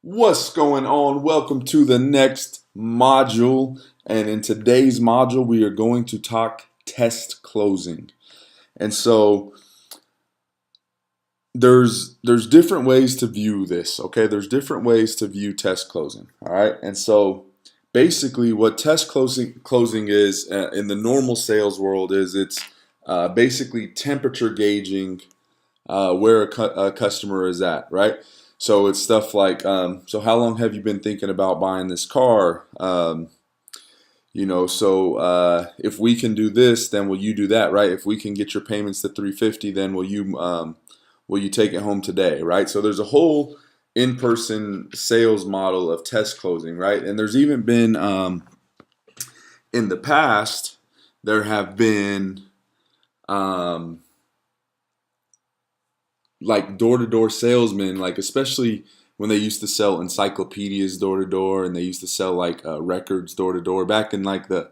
What's going on? Welcome to the next module. And in today's module, we are going to talk test closing. And so there's different ways to view this, okay? There's different ways to view test closing, all right? And so basically what test closing is in the normal sales world is it's basically temperature gauging where a customer is at, right? So it's stuff like, so how long have you been thinking about buying this car? If we can do this, then will you do that, right? If we can get your payments to 350, then will you take it home today, right? So there's a whole in-person sales model of test closing, right? And there's even been in the past there have been like door-to-door salesmen, like especially when they used to sell encyclopedias door-to-door, and they used to sell like records door-to-door back in like the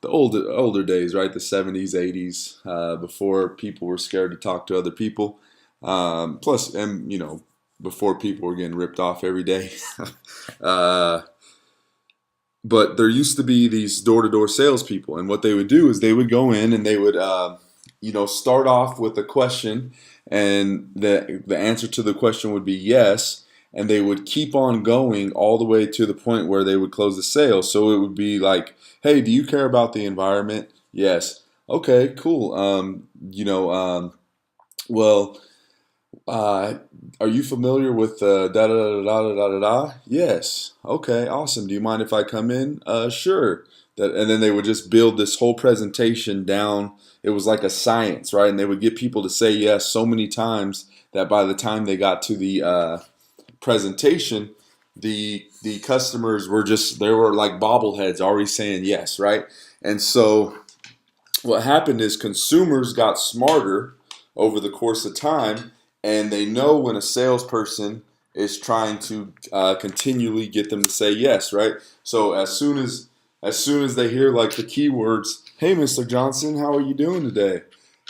older days, right? The 70s, 80s, before people were scared to talk to other people. Plus, and before people were getting ripped off every day. uh, but there used to be these door-to-door salespeople, and what they would do is they would go in and they would, start off with a question, and the answer to the question would be yes, and they would keep on going all the way to the point where they would close the sale. So it would be like, "Hey, do you care about the environment?" Yes. Okay, cool. Well, uh, are you familiar with da da da da da da da da? Yes. Okay, awesome. Do you mind if I come in? Sure. And then they would just build this whole presentation down. It was like a science, right? And they would get people to say yes so many times that by the time they got to the presentation, the customers were just, they were like bobbleheads already saying yes, right? And so what happened is consumers got smarter over the course of time, and they know when a salesperson is trying to continually get them to say yes, right? So as soon as they hear like the keywords, "Hey, Mr. Johnson, how are you doing today?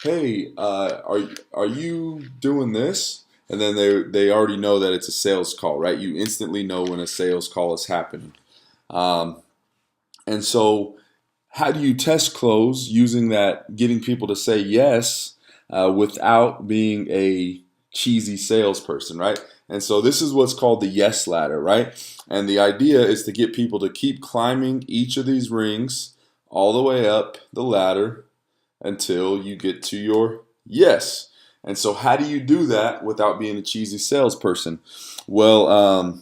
Hey, are you doing this?" And then they already know that it's a sales call, right? You instantly know when a sales call is happening. Um, and so how do you test close using that, getting people to say yes without being a cheesy salesperson, right? And so this is what's called the yes ladder, right? And the idea is to get people to keep climbing each of these rings all the way up the ladder until you get to your yes. And so how do you do that without being a cheesy salesperson? Well,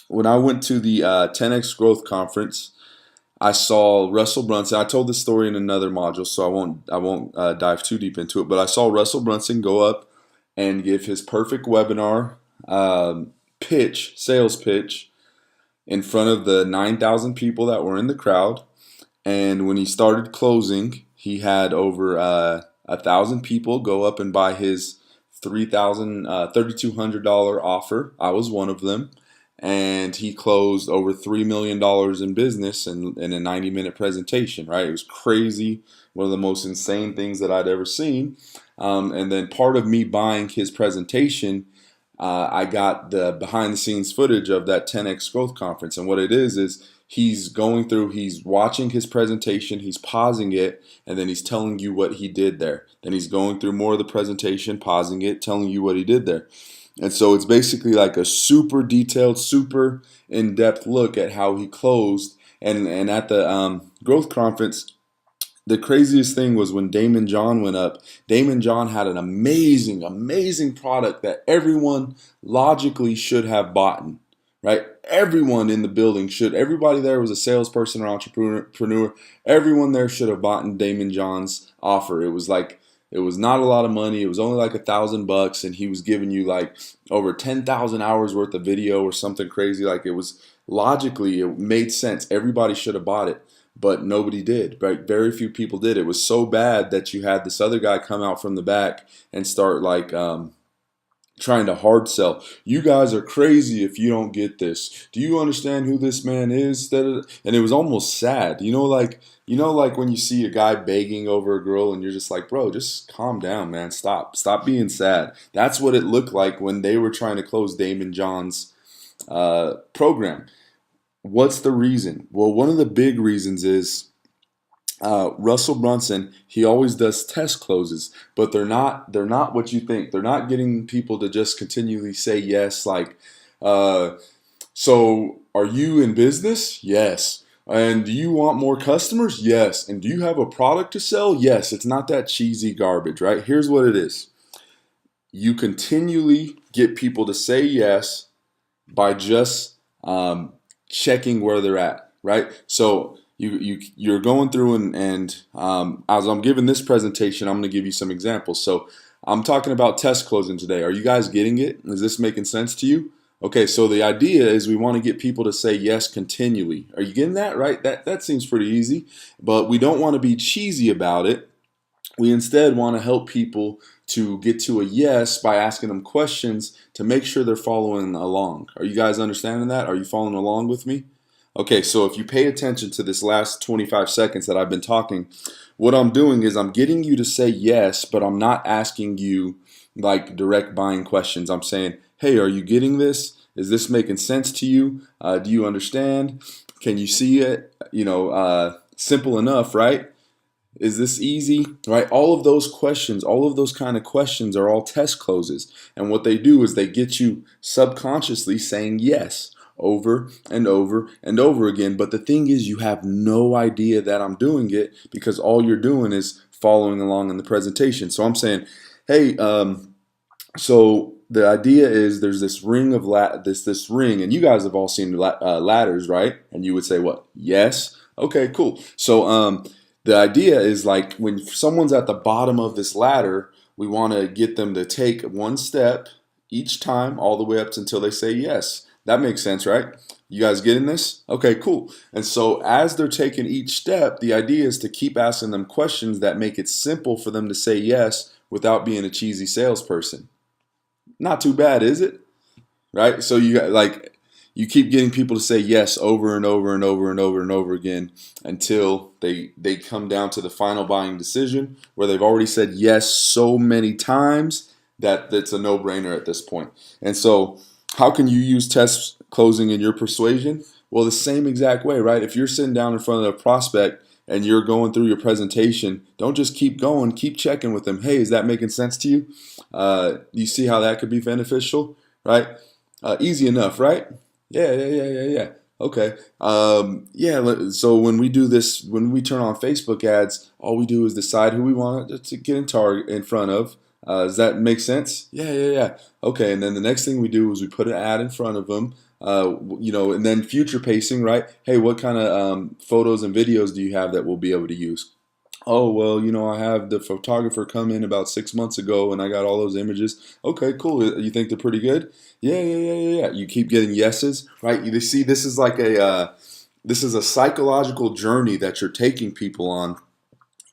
when I went to the 10X Growth Conference, I saw Russell Brunson. I told this story in another module, so I won't dive too deep into it. But I saw Russell Brunson go up and give his perfect webinar sales pitch, in front of the 9,000 people that were in the crowd. And when he started closing, he had over 1,000 people go up and buy his $3,200 offer. I was one of them. And he closed over $3 million in business in a 90-minute presentation, right? It was crazy, one of the most insane things that I'd ever seen. And then part of me buying his presentation, I got the behind-the-scenes footage of that 10X Growth Conference. And what it is he's watching his presentation, he's pausing it, and then he's telling you what he did there. Then he's going through more of the presentation, pausing it, telling you what he did there. And so it's basically like a super detailed, super in-depth look at how he closed. And at the growth conference, the craziest thing was when Damon John went up. Damon John had an amazing, amazing product that everyone logically should have bought, right? Everyone in the building should. Everybody there was a salesperson or entrepreneur. Everyone there should have bought Damon John's offer. It was not a lot of money. It was only like $1,000, and he was giving you like over 10,000 hours worth of video or something crazy. Like, it was logically, it made sense. Everybody should have bought it, but nobody did. Right? Very few people did. It was so bad that you had this other guy come out from the back and start like trying to hard sell. "You guys are crazy if you don't get this. Do you understand who this man is?" And it was almost sad. Like when you see a guy begging over a girl and you're just like, "Bro, just calm down, man. Stop being sad." That's what it looked like when they were trying to close Damon John's program. What's the reason? Well, one of the big reasons is Russell Brunson. He always does test closes, but they're not what you think. They're not getting people to just continually say yes, like, uh, so are you in business? Yes. And do you want more customers? Yes. And do you have a product to sell? Yes. It's not that cheesy garbage, right? Here's what it is. You continually get people to say yes by just checking where they're at, right? So you're going through and as I'm giving this presentation, I'm going to give you some examples. So I'm talking about test closing today. Are you guys getting it? Is this making sense to you? Okay, so the idea is we want to get people to say yes continually. Are you getting that, right? That seems pretty easy, but we don't want to be cheesy about it. We instead want to help people to get to a yes by asking them questions to make sure they're following along. Are you guys understanding that? Are you following along with me? Okay, so if you pay attention to this last 25 seconds that I've been talking, what I'm doing is I'm getting you to say yes, but I'm not asking you like direct buying questions. I'm saying, hey, are you getting this? Is this making sense to you? Do you understand? Can you see it? Simple enough, right? Is this easy? Right? All of those questions, all of those kind of questions are all test closes. And what they do is they get you subconsciously saying yes over and over and over again. But the thing is, you have no idea that I'm doing it because all you're doing is following along in the presentation. So I'm saying, hey, so the idea is there's this ring of this ring, and you guys have all seen ladders, right? And you would say what? Yes. Okay, cool. So the idea is like when someone's at the bottom of this ladder, we want to get them to take one step each time, all the way up until they say yes. That makes sense, right? You guys getting this? Okay, cool. And so as they're taking each step, the idea is to keep asking them questions that make it simple for them to say yes without being a cheesy salesperson. Not too bad, is it? Right? So you keep getting people to say yes over and over and over and over and over again until they come down to the final buying decision where they've already said yes so many times that it's a no-brainer at this point. And so how can you use test closing in your persuasion? Well, the same exact way, right? If you're sitting down in front of a prospect and you're going through your presentation, don't just keep going, keep checking with them. Hey, is that making sense to you? You see how that could be beneficial, right? Easy enough, right? Yeah. Okay. Yeah. So when we do this, when we turn on Facebook ads, all we do is decide who we want to get in front of. Does that make sense? Yeah. Okay. And then the next thing we do is we put an ad in front of them. And then future pacing, right? Hey, what kind of photos and videos do you have that we'll be able to use? Oh, well, I have the photographer come in about 6 months ago and I got all those images. Okay, cool. You think they're pretty good? Yeah. You keep getting yeses, right? You see, this is like this is a psychological journey that you're taking people on,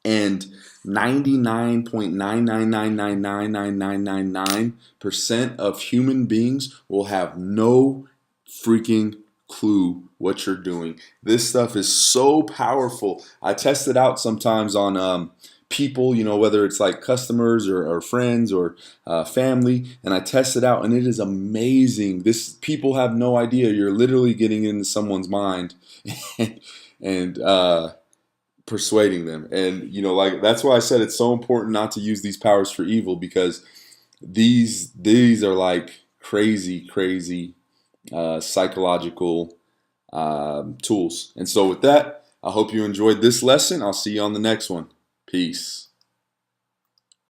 and 99.999999999% of human beings will have no freaking clue what you're doing. This stuff is so powerful. I test it out sometimes on people, whether it's like customers or friends or family, and I test it out, and it is amazing. People have no idea. You're literally getting into someone's mind and persuading them. And like that's why I said it's so important not to use these powers for evil, because these are like crazy psychological tools. And so with that, I hope you enjoyed this lesson. I'll see you on the next one. Peace.